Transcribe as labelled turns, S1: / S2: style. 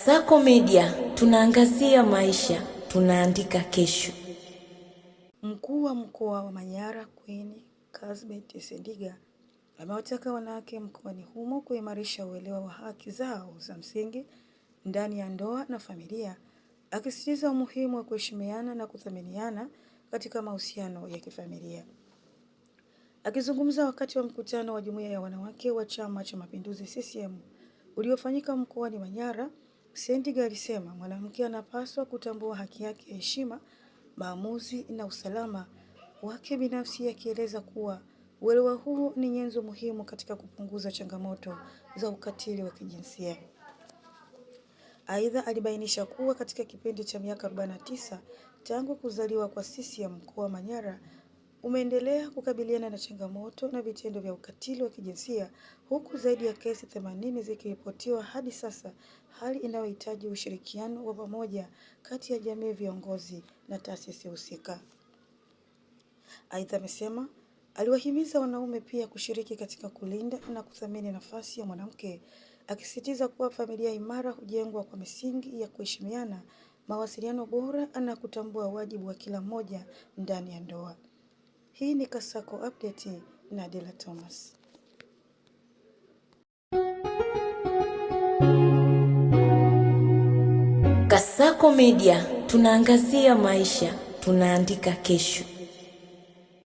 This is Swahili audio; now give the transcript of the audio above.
S1: Kasako Media, tunaangazia maisha, tunaandika kesho.
S2: Mkuu wa Mkoa wa Manyara Queen Cuthbert Sendiga amewataka wanawake mkoani humo kuimarisha uelewa wa haki zao za msingi ndani ya ndoa na familia, akisisitiza umuhimu wa kuheshimiana na kuthaminiana katika mahusiano ya kifamilia. Akizungumza wakati wa mkutano wa Jumuiya ya Wanawake wa Chama cha Mapinduzi CCM uliofanyika mkoani Manyara, Sendiga alisema mwanamke anapaswa kutambua haki yake ya heshima, maamuzi na usalama wake binafsi, akieleza kuwa uelewa huu ni nyenzo muhimu katika kupunguza changamoto za ukatili wa kijinsia. Aidha, alibainisha kuwa katika kipindi cha miaka 49 tangu kuzaliwa kwa CCM, mkoa wa Manyara umeendelea kukabiliana na changamoto na vitendo vya ukatili wa kijinsia, huku zaidi ya kesi 80 zikiripotiwa hadi sasa, hali inayohitaji ushirikiano wa pamoja kati ya jamii, viongozi na taasisi husika. Aidha, amesema aliwahimiza wanaume pia kushiriki katika kulinda na kuthamini nafasi ya mwanamke, akisisitiza kuwa familia imara hujengwa kwa misingi ya kuheshimiana, mawasiliano bora na kutambua wajibu wa kila mmoja ndani ya ndoa. Hii ni Kasako Update na Dela Thomas.
S1: Kasako Media, tunaangazia maisha, tunaandika kesho.